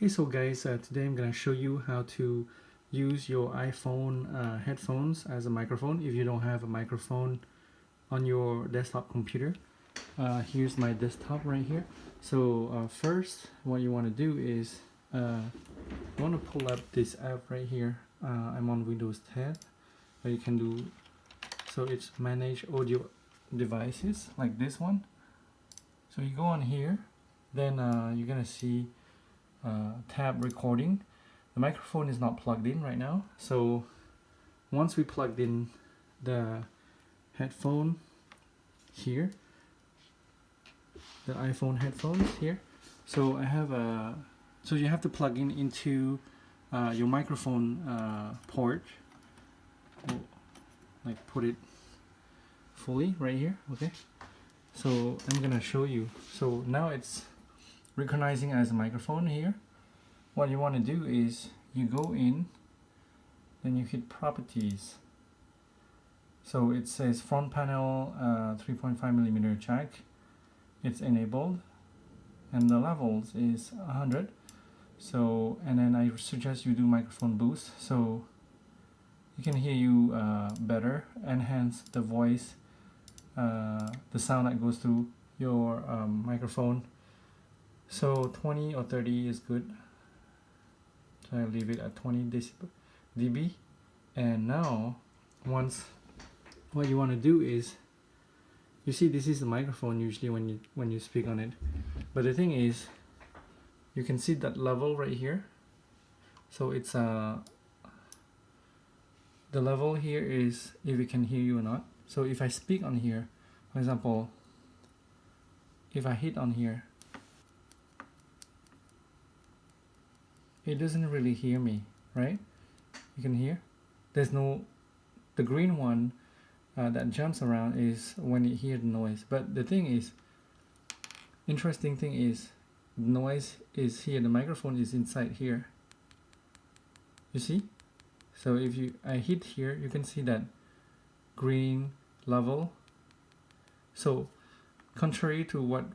Hey, so guys, today I'm gonna show you how to use your iPhone headphones as a microphone if you don't have a microphone on your desktop computer. Here's my desktop right here. So first, what you want to do is you want to pull up this app right here. I'm on Windows 10. You can do so. It's manage audio devices like this one. So you go on here, then you're gonna see tab recording. The microphone is not plugged in right now, so once we plugged in the headphone here, the iPhone headphones here, so I have a so you have to plug in into your microphone port, like put it fully right here. Okay, so I'm gonna show you. So now it's recognizing as a microphone here. What you want to do is you go in, then you hit properties. So it says front panel 3.5mm jack, it's enabled, and the levels is 100. So, and then I suggest you do microphone boost so you can hear you better, enhance the voice, the sound that goes through your microphone. So 20 or 30 is good. So I leave it at 20 dB. And now, once what you want to do is, you see this is the microphone usually when you speak on it. But the thing is, you can see that level right here. So it's the level here is if it can hear you or not. So if I speak on here, for example, if I hit on here, it doesn't really hear me, right? You can hear there's no, the green one that jumps around is when it hears the noise. But the thing is, interesting thing is, the noise is here, the microphone is inside here, you see. So if I hit here, you can see that green level. So contrary to what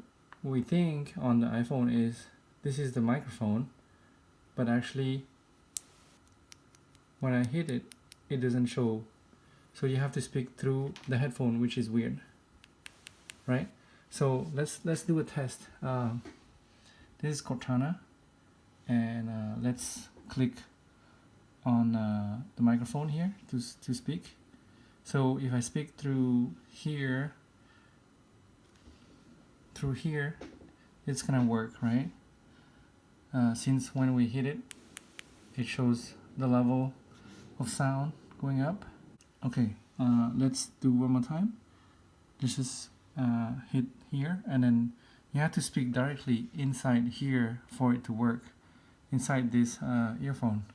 we think on the iPhone is, this is the microphone, but actually when I hit it, it doesn't show. So you have to speak through the headphone, which is weird, right? So let's do a test. This is Cortana, and let's click on the microphone here to speak. So if I speak through here, it's gonna work, right? Since when we hit it, it shows the level of sound going up. Okay, let's do one more time. This is hit here, and then you have to speak directly inside here for it to work, inside this earphone.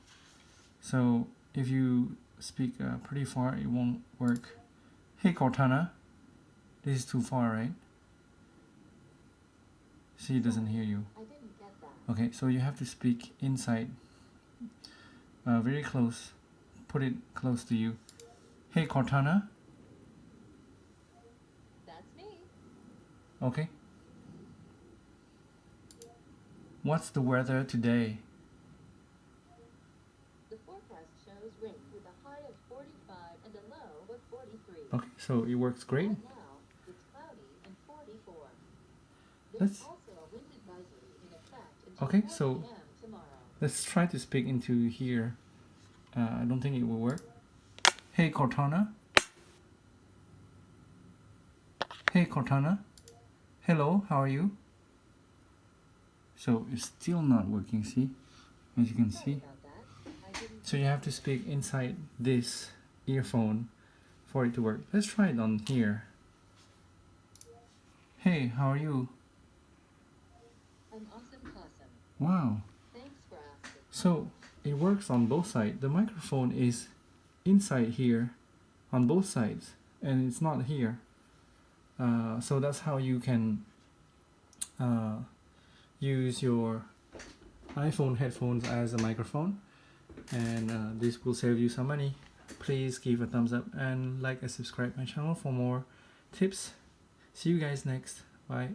So if you speak pretty far, it won't work. Hey Cortana, this is too far, right? See, it doesn't hear you. I didn't get that. Okay, so you have to speak inside, very close. Put it close to you. Hey Cortana. That's me. Okay. What's the weather today? The forecast shows rain with a high of 45 and a low of 43. Okay, so it works great. Right now, it's cloudy and 44. There's Let's also a wind advisory in effect until okay, 4 so p.m. tomorrow. let's try to speak into here. I don't think it will work. Hey Cortana. Hey Cortana. Hello, how are you? So it's still not working, see? As you can Sorry see. about that. I didn't. So you have to speak inside this earphone for it to work. Let's try it on here. Hey, how are you? I'm awesome. Wow. Thanks for asking. So it works on both sides. The microphone is inside here on both sides, and it's not here. So that's how you can use your iPhone headphones as a microphone, and this will save you some money. Please give a thumbs up and like and subscribe my channel for more tips. See you guys next. Bye.